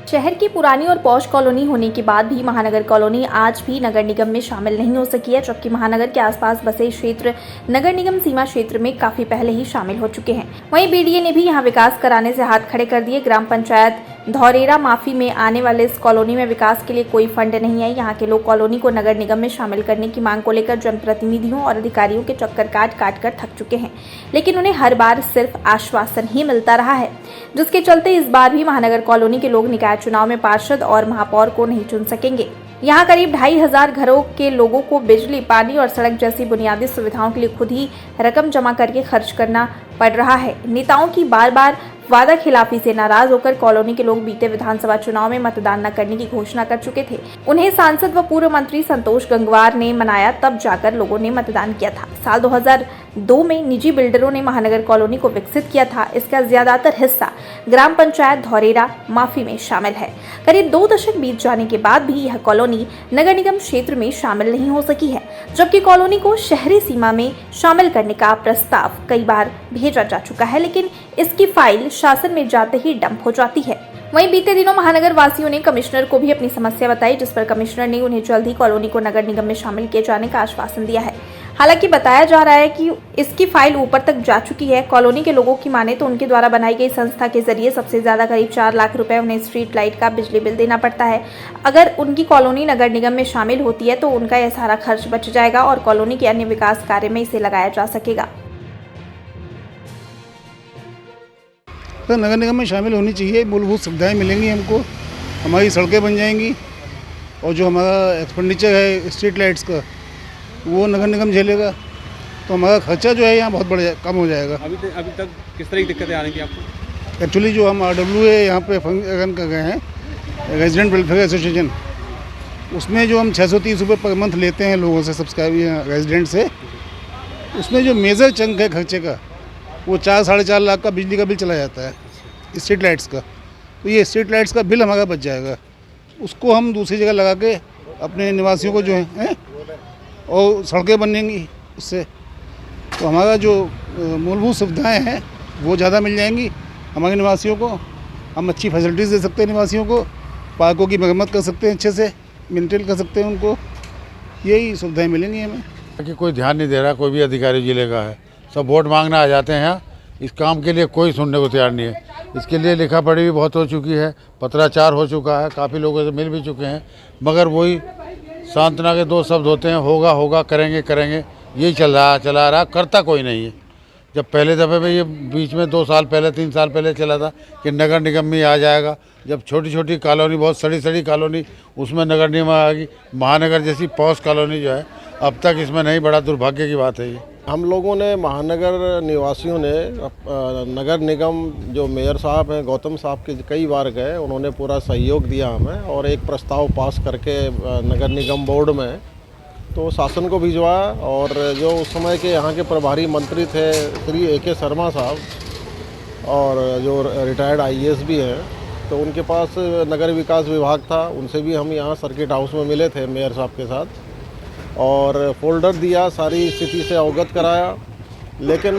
शहर की पुरानी और पॉश कॉलोनी होने के बाद भी महानगर कॉलोनी आज भी नगर निगम में शामिल नहीं हो सकी है, जबकि महानगर के आसपास बसे क्षेत्र नगर निगम सीमा क्षेत्र में काफी पहले ही शामिल हो चुके हैं। वहीं बीडीए ने भी यहां विकास कराने से हाथ खड़े कर दिए। ग्राम पंचायत धौरेरा माफी में आने वाले इस कॉलोनी में विकास के लिए कोई फंड नहीं है। यहाँ के लोग कॉलोनी को नगर निगम में शामिल करने की मांग को लेकर जनप्रतिनिधियों और अधिकारियों के चक्कर काट कर थक चुके हैं, लेकिन उन्हें हर बार सिर्फ आश्वासन ही मिलता रहा है, जिसके चलते इस बार भी महानगर कॉलोनी के लोग निकाय चुनाव में पार्षद और महापौर को नहीं चुन सकेंगे। यहाँ करीब 2500 घरों के लोगों को बिजली, पानी और सड़क जैसी बुनियादी सुविधाओं के लिए खुद ही रकम जमा करके खर्च करना पड़ रहा है। नेताओं की बार बार वादा खिलाफी से नाराज होकर कॉलोनी के लोग बीते विधानसभा चुनाव में मतदान न करने की घोषणा कर चुके थे। उन्हें सांसद व पूर्व मंत्री संतोष गंगवार ने मनाया, तब जाकर लोगों ने मतदान किया था। साल 2002 में निजी बिल्डरों ने महानगर कॉलोनी को विकसित किया था। इसका ज्यादातर हिस्सा ग्राम पंचायत धौरेरा माफी में शामिल है। करीब 2 दशक बीत जाने के बाद भी यह कॉलोनी नगर निगम क्षेत्र में शामिल नहीं हो सकी है, जबकि कॉलोनी को शहरी सीमा में शामिल करने का प्रस्ताव कई बार भेजा जा चुका है, लेकिन इसकी फाइल शासन में जाते ही डंप हो जाती है। वहीं बीते दिनों महानगर वासियों ने कमिश्नर को भी अपनी समस्या बताई, जिस पर कमिश्नर ने उन्हें जल्द ही कॉलोनी को नगर निगम में शामिल किए जाने का आश्वासन दिया है। हालांकि बताया जा रहा है कि इसकी फाइल ऊपर तक जा चुकी है। कॉलोनी के लोगों की माने तो उनके द्वारा बनाई गई संस्था के जरिए सबसे ज्यादा करीब 4 लाख रुपए उन्हें स्ट्रीट लाइट का बिजली बिल देना पड़ता है। अगर उनकी कॉलोनी नगर निगम में शामिल होती है तो उनका यह सारा खर्च बच जाएगा और कॉलोनी के अन्य विकास कार्य में इसे लगाया जा सकेगा। तो नगर निगम में शामिल होनी चाहिए, मूलभूत सुविधाएं मिलेंगी हमको, हमारी सड़कें बन जाएंगी और जो हमारा एक्सपेंडिचर है स्ट्रीट लाइट्स का वो नगर निगम झेलेगा, तो हमारा खर्चा जो है यहाँ बहुत कम हो जाएगा। अभी तक किस तरह की दिक्कतें आ रही थी आपको? एक्चुअली जो हम RW है यहाँ पे फंक्शन कर गए हैं, रेजिडेंट वेलफेयर एसोसिएशन, उसमें जो हम 630 रुपये पर मंथ लेते हैं लोगों से, सब्सक्राइब रेजिडेंट से, उसमें जो मेजर चंक है खर्चे का वो 4-4.5 लाख का बिजली का बिल चला जाता है स्ट्रीट लाइट्स का। तो ये स्ट्रीट लाइट्स का बिल हमारा बच जाएगा, उसको हम दूसरी जगह लगा के अपने निवासियों को जो है और सड़कें बनेंगी उससे, तो हमारा जो मूलभूत सुविधाएं हैं वो ज़्यादा मिल जाएंगी हमारे निवासियों को। हम अच्छी फैसिलिटीज़ दे सकते हैं निवासियों को, पार्कों की मरम्मत कर सकते हैं, अच्छे से मेंटेन कर सकते हैं उनको, यही सुविधाएं मिलेंगी हमें। कि कोई ध्यान नहीं दे रहा, कोई भी अधिकारी जिले का है, सब वोट मांगना आ जाते हैं यहाँ। इस काम के लिए कोई सुनने को तैयार नहीं है। इसके लिए लिखा पढ़ी भी बहुत हो चुकी है, पत्राचार हो चुका है, काफ़ी लोगों से मिल भी चुके हैं, मगर वही सांत्वना के 2 शब्द होते हैं, होगा होगा, करेंगे करेंगे, यही चला रहा, करता कोई नहीं है। जब पहले दफ़े में ये बीच में 2 साल पहले 3 साल पहले चला था कि नगर निगम में आ जाएगा, जब छोटी छोटी कॉलोनी, बहुत सड़ी कॉलोनी, उसमें नगर निगम आ गई। महानगर जैसी पॉश कॉलोनी जो है अब तक इसमें नहीं, बड़ा दुर्भाग्य की बात है ये। हम लोगों ने, महानगर निवासियों ने नगर निगम जो मेयर साहब हैं गौतम साहब के कई बार गए, उन्होंने पूरा सहयोग दिया हमें और एक प्रस्ताव पास करके नगर निगम बोर्ड में तो शासन को भिजवाया। और जो उस समय के यहाँ के प्रभारी मंत्री थे श्री AK शर्मा साहब, और जो रिटायर्ड IAS भी हैं, तो उनके पास नगर विकास विभाग था, उनसे भी हम यहाँ सर्किट हाउस में मिले थे मेयर साहब के साथ और फोल्डर दिया, सारी स्थिति से अवगत कराया। लेकिन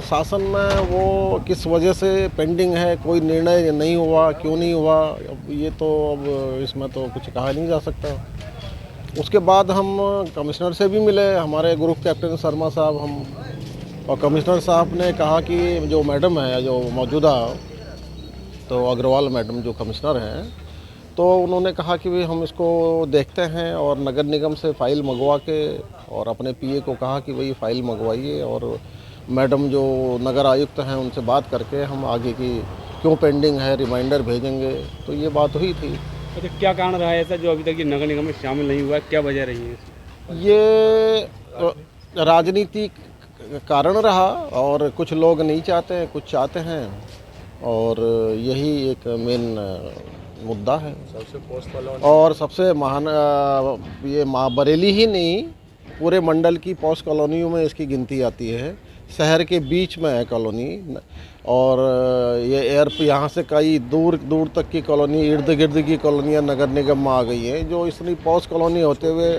शासन में वो किस वजह से पेंडिंग है, कोई निर्णय नहीं हुआ, क्यों नहीं हुआ, ये तो अब इसमें तो कुछ कहा नहीं जा सकता। उसके बाद हम कमिश्नर से भी मिले, हमारे ग्रुप कैप्टन शर्मा साहब, हम और कमिश्नर साहब ने कहा कि जो मैडम है, जो मौजूदा तो अग्रवाल मैडम जो कमिश्नर हैं, तो उन्होंने कहा कि भाई हम इसको देखते हैं और नगर निगम से फ़ाइल मंगवा के, और अपने PA को कहा कि भाई फ़ाइल मंगवाइए और मैडम जो नगर आयुक्त हैं उनसे बात करके हम आगे की क्यों पेंडिंग है रिमाइंडर भेजेंगे। तो ये बात हुई थी। अच्छा, क्या कारण रहा है ऐसा जो अभी तक ये नगर निगम में शामिल नहीं हुआ है, क्या वजह रही है? ये राजनीतिक कारण रहा और कुछ लोग नहीं चाहते हैं, कुछ चाहते हैं, और यही एक मेन मुद्दा है। और सबसे महान ये बरेली ही नहीं, पूरे मंडल की पॉश कॉलोनियों में इसकी गिनती आती है। शहर के बीच में है कॉलोनी, और ये यहाँ से कई दूर दूर तक की कॉलोनी, इर्द गिर्द की कॉलोनियाँ नगर निगम में आ गई हैं। जो इतनी पॉश कॉलोनी होते हुए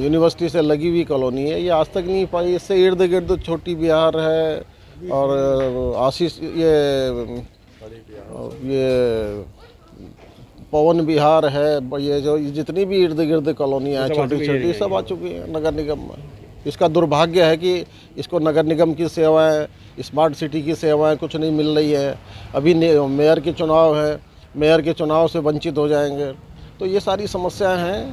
यूनिवर्सिटी से लगी हुई कॉलोनी है, ये आज तक नहीं पाई। इससे इर्द गिर्द छोटी बिहार है और आशीष, ये ये पवन विहार है, ये जो जितनी भी इर्द गिर्द कॉलोनियाँ हैं छोटी छोटी सब आ चुकी हैं नगर निगम में। इसका दुर्भाग्य है कि इसको नगर निगम की सेवाएं, स्मार्ट सिटी की सेवाएं कुछ नहीं मिल रही है। अभी मेयर के चुनाव है, मेयर के चुनाव से वंचित हो जाएंगे, तो ये सारी समस्याएं हैं।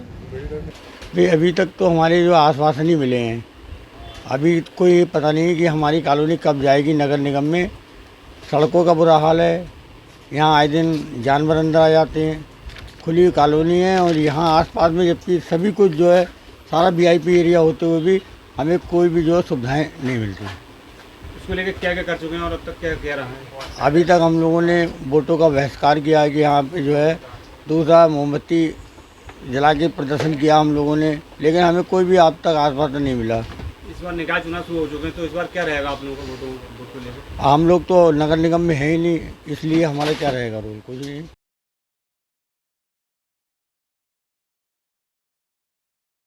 भाई अभी तक तो हमारे जो आश्वासन ही मिले हैं, अभी कोई पता नहीं कि हमारी कॉलोनी कब जाएगी नगर निगम में। सड़कों का बुरा हाल है, यहाँ आए दिन जानवर अंदर आ जाते हैं, खुली हुई कॉलोनी है और यहाँ आसपास में जबकि सभी कुछ जो है सारा वीआईपी एरिया होते हुए भी हमें कोई भी जो है सुविधाएँ नहीं मिलती। इसको लेकर क्या क्या कर चुके हैं और अब तक क्या कह रहा है? अभी तक हम लोगों ने वोटों का बहिष्कार किया है कि यहाँ पे जो है दूसरा मोमबत्ती जला के प्रदर्शन किया हम लोगों ने, लेकिन हमें कोई भी अब तक आश्वासन नहीं मिला। इस बार निकाय चुनाव शुरू हो चुके हैं, तो इस बार क्या रहेगा आप लोगों का वोट को लेकर? हम लोग तो नगर निगम में है ही नहीं, इसलिए हमारा क्या रहेगा रोल, कुछ नहीं।